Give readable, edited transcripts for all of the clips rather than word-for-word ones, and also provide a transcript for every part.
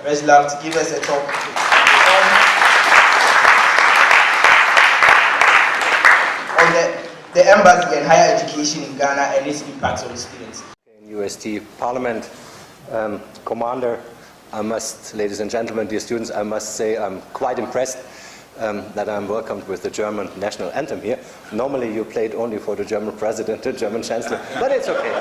Reslov to give us a talk on the embassy and higher education in Ghana and its impact on students. KNUST Parliament Commander, ladies and gentlemen, dear students, I must say I'm quite impressed that I'm welcomed with the German national anthem here. Normally you played only for the German President, the German Chancellor, but it's okay.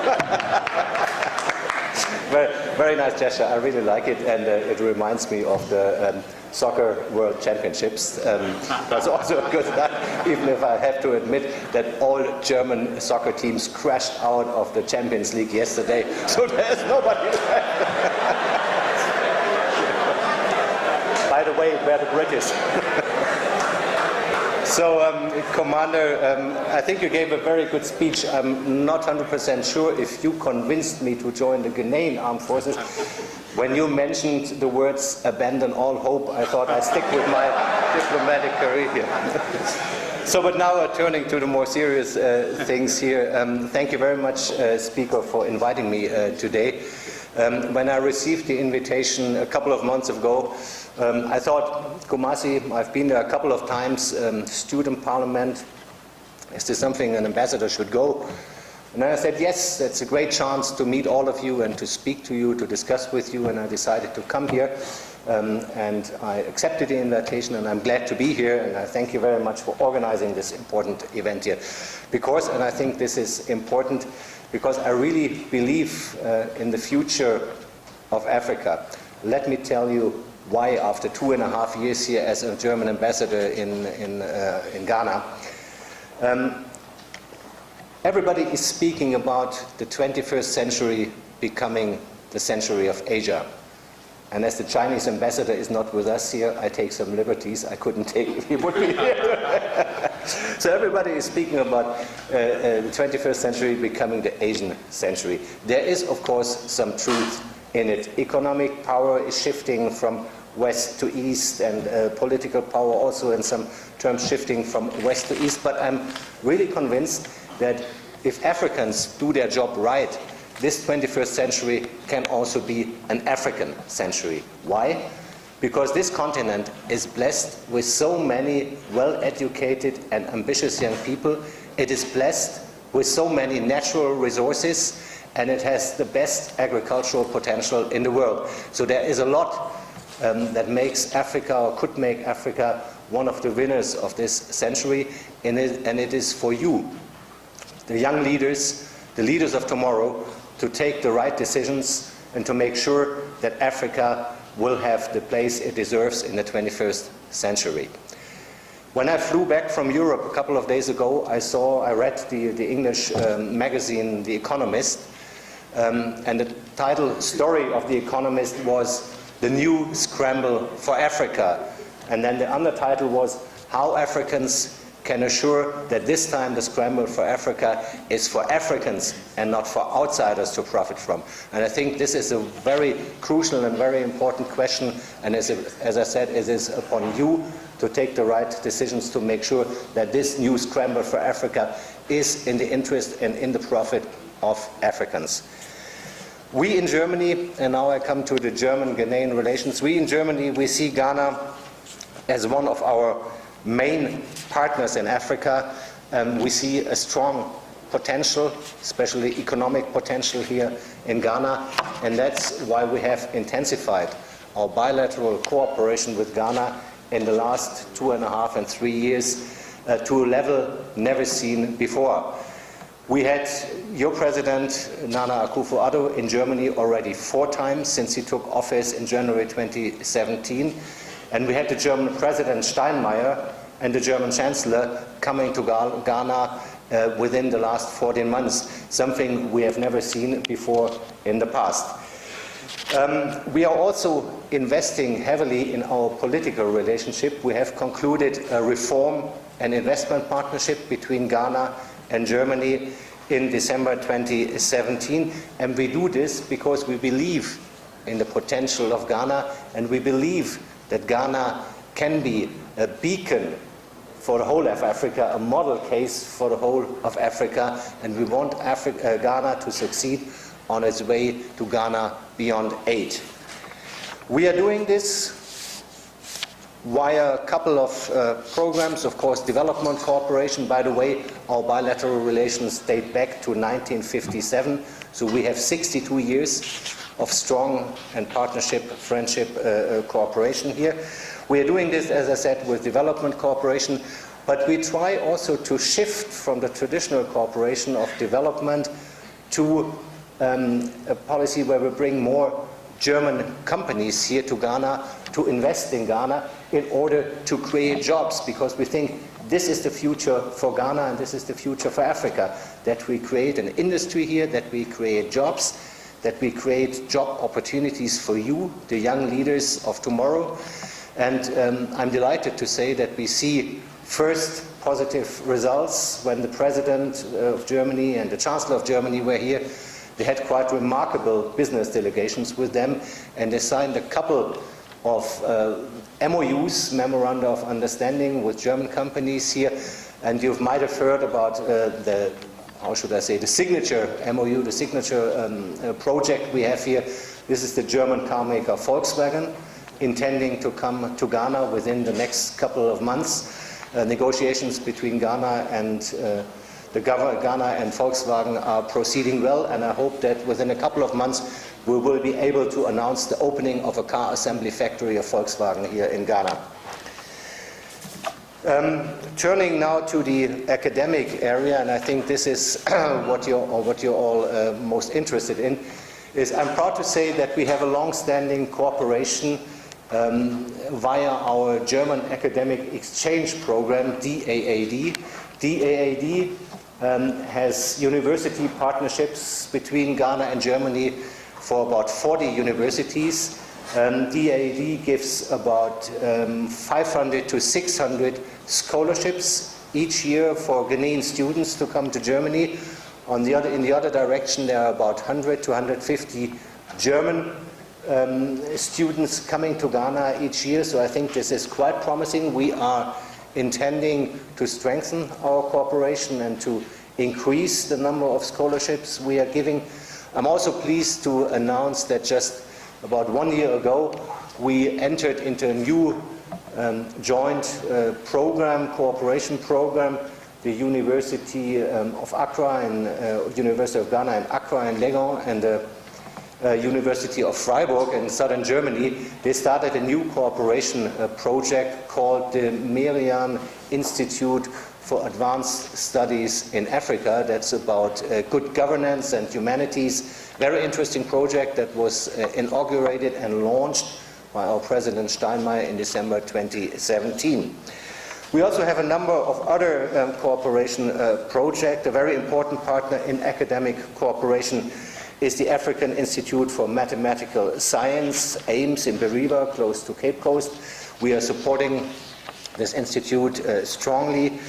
Very nice gesture, I really like it, and it reminds me of the Soccer World Championships. That's also a good start, even if I have to admit that all German soccer teams crashed out of the Champions League yesterday, so there's nobody left. By the way, where the British. So, Commander, I think you gave a very good speech. I'm not 100% sure if you convinced me to join the Ghanaian Armed Forces. When you mentioned the words abandon all hope, I thought I'd stick with my diplomatic career here. So, but now turning to the more serious things here, thank you very much, Speaker, for inviting me today. When I received the invitation a couple of months ago, I thought, Kumasi, I've been there a couple of times, student parliament, is this something an ambassador should go? And I said, yes, it's a great chance to meet all of you and to speak to you, to discuss with you, and I decided to come here. And I accepted the invitation, and I'm glad to be here, and I thank you very much for organizing this important event here. Because, and I think this is important, because I really believe in the future of Africa. Let me tell you why, after 2.5 years here as a German ambassador in Ghana. Everybody is speaking about the 21st century becoming the century of Asia. And as the Chinese ambassador is not with us here, I take some liberties I couldn't take if he would be here. So everybody is speaking about the 21st century becoming the Asian century. There is, of course, some truth in it. Economic power is shifting from west to east, and political power also in some terms shifting from west to east. But I'm really convinced that if Africans do their job right, this 21st century can also be an African century. Why? Because this continent is blessed with so many well-educated and ambitious young people. It is blessed with so many natural resources, and it has the best agricultural potential in the world. So there is a lot that makes Africa, or could make Africa, one of the winners of this century, and it is for you, the young leaders, the leaders of tomorrow, to take the right decisions and to make sure that Africa will have the place it deserves in the 21st century. When I flew back from Europe a couple of days ago, I read the English magazine The Economist, and the title story of The Economist was "The New Scramble for Africa," and then the undertitle was "How Africans can assure that this time the scramble for Africa is for Africans and not for outsiders to profit from." And I think this is a very crucial and very important question, and as I said, it is upon you to take the right decisions to make sure that this new scramble for Africa is in the interest and in the profit of Africans. We in Germany, and now I come to the German-Ghanaian relations, we in Germany, we see Ghana as one of our main partners in Africa. We see a strong potential, especially economic potential here in Ghana, and that's why we have intensified our bilateral cooperation with Ghana in the last 2.5 and 3 years to a level never seen before. We had your president, Nana Akufo-Addo, in Germany already 4 times since he took office in January 2017. And we had the German President Steinmeier and the German Chancellor coming to Ghana within the last 14 months, something we have never seen before in the past. We are also investing heavily in our political relationship. We have concluded a reform and investment partnership between Ghana and Germany in December 2017, and we do this because we believe in the potential of Ghana, and we believe that Ghana can be a beacon for the whole of Africa, a model case for the whole of Africa, and we want Ghana to succeed on its way to Ghana Beyond 8. We are doing this via a couple of programs, of course, development cooperation. By the way, our bilateral relations date back to 1957, so we have 62 years of strong and partnership, friendship, cooperation here. We are doing this, as I said, with development cooperation, but we try also to shift from the traditional cooperation of development to a policy where we bring more German companies here to Ghana to invest in Ghana in order to create jobs, because we think this is the future for Ghana and this is the future for Africa, that we create an industry here, that we create jobs, that we create job opportunities for you, the young leaders of tomorrow. And I'm delighted to say that we see first positive results. When the President of Germany and the Chancellor of Germany were here, they had quite remarkable business delegations with them, and they signed a couple of MOUs, Memoranda of Understanding, with German companies here. And you might have heard about the signature MOU, the signature project we have here. This is the German car maker Volkswagen, intending to come to Ghana within the next couple of months. Negotiations between Ghana and Ghana and Volkswagen are proceeding well, and I hope that within a couple of months we will be able to announce the opening of a car assembly factory of Volkswagen here in Ghana. Turning now to the academic area, and I think this is what you're all most interested in, is I'm proud to say that we have a long-standing cooperation via our German Academic Exchange Program, DAAD. DAAD has university partnerships between Ghana and Germany for about 40 universities. DAAD gives about 500 to 600 scholarships each year for Ghanaian students to come to Germany. In the other direction, there are about 100 to 150 German students coming to Ghana each year, so I think this is quite promising. We are intending to strengthen our cooperation and to increase the number of scholarships we are giving. I'm also pleased to announce that just about 1 year ago we entered into a new joint cooperation program. The University of Accra and University of Ghana in Accra and Legon and the University of Freiburg in southern Germany, they started a new cooperation project called the Merian Institute for Advanced Studies in Africa. That's about good governance and humanities. Very interesting project that was inaugurated and launched by our President Steinmeier in December 2017. We also have a number of other cooperation projects. A very important partner in academic cooperation is the African Institute for Mathematical Science, AIMS, in Beriba, close to Cape Coast. We are supporting this institute strongly,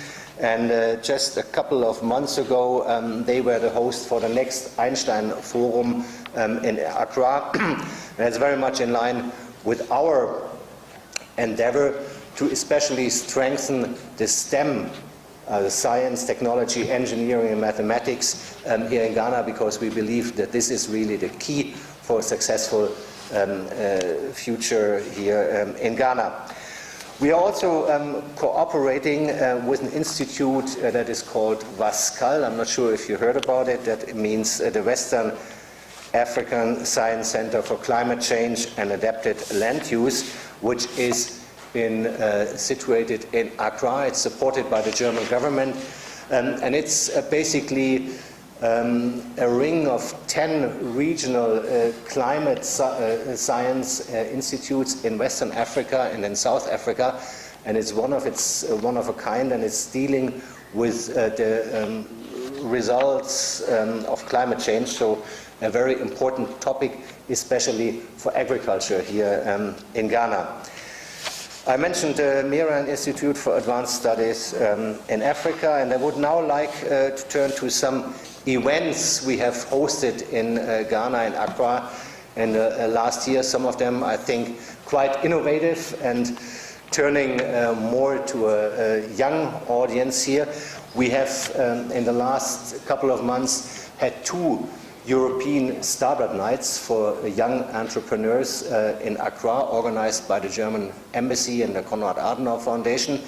and just a couple of months ago they were the host for the next Einstein Forum in Accra. And it's very much in line with our endeavor to especially strengthen the STEM, the science, technology, engineering, and mathematics here in Ghana, because we believe that this is really the key for a successful future here in Ghana. We are also cooperating with an institute that is called WASCAL. I'm not sure if you heard about it. That means the Western African Science Center for Climate Change and Adapted Land Use, which is situated in Accra. It's supported by the German government, and it's basically a ring of 10 regional climate science institutes in Western Africa and in South Africa, and it's one of a kind, and it's dealing with the results of climate change. So a very important topic, especially for agriculture here in Ghana. I mentioned the Merian Institute for Advanced Studies in Africa, and I would now like to turn to some events we have hosted in Ghana and Accra in last year. Some of them, I think, quite innovative and turning more to a young audience here. We have, in the last couple of months, had 2 European Startup Nights for young entrepreneurs in Accra, organized by the German Embassy and the Konrad Adenauer Foundation.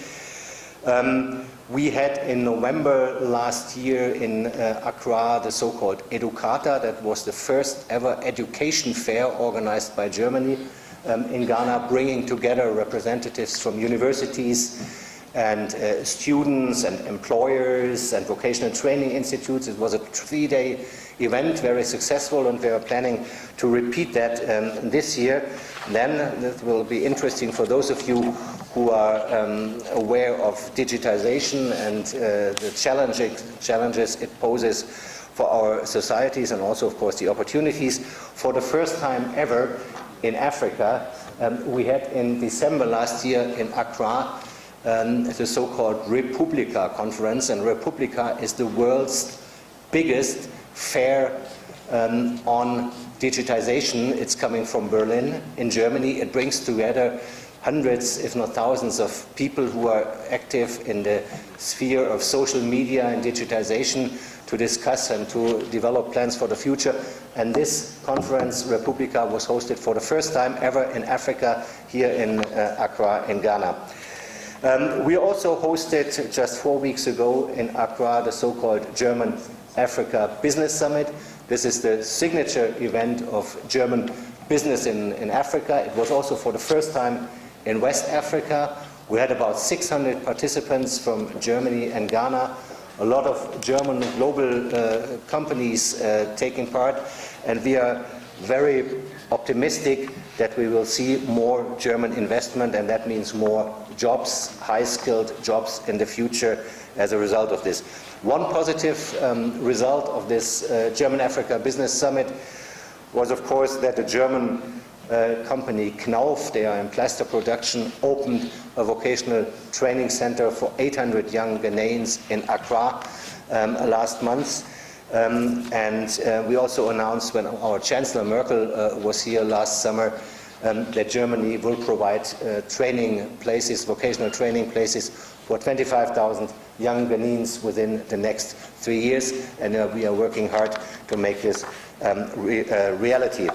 We had in November last year in Accra the so-called Educata. That was the first ever education fair organized by Germany in Ghana, bringing together representatives from universities and students and employers and vocational training institutes. It was a 3-day event, very successful, and we are planning to repeat that this year. Then it will be interesting for those of you who are aware of digitization and the challenges it poses for our societies, and also, of course, the opportunities. For the first time ever in Africa, we had in December last year in Accra the so-called Republica conference, and Republica is the world's biggest fair on digitization. It's coming from Berlin in Germany. It brings together hundreds, if not thousands, of people who are active in the sphere of social media and digitization to discuss and to develop plans for the future. And this conference, Republica, was hosted for the first time ever in Africa, here in Accra in Ghana. We also hosted just 4 weeks ago in Accra the so-called German Africa Business Summit. This is the signature event of German business in Africa. It was also for the first time in West Africa. We had about 600 participants from Germany and Ghana, a lot of German global companies taking part, and we are very optimistic that we will see more German investment, and that means more jobs, high-skilled jobs in the future as a result of this. One positive result of this German Africa Business Summit was, of course, that the German company KNUST, they are in plaster production, opened a vocational training center for 800 young Ghanaians in Accra last month. And we also announced, when our Chancellor Merkel was here last summer, that Germany will provide training places, vocational training places, for 25,000 young Ghanaians within the next 3 years, and we are working hard to make this reality.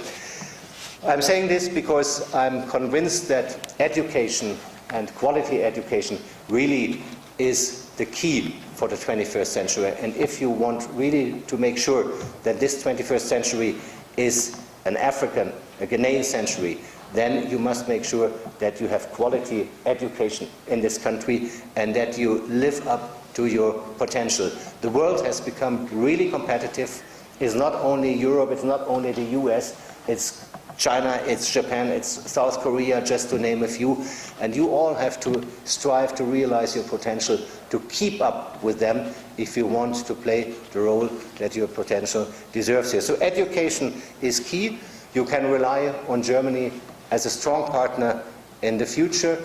I'm saying this because I'm convinced that education and quality education really is the key for the 21st century. And if you want really to make sure that this 21st century is an African, a Ghanaian century, then you must make sure that you have quality education in this country and that you live up to your potential. The world has become really competitive. It's not only Europe, it's not only the US, it's China, it's Japan, it's South Korea, just to name a few. And you all have to strive to realize your potential, to keep up with them if you want to play the role that your potential deserves here. So education is key. You can rely on Germany as a strong partner in the future.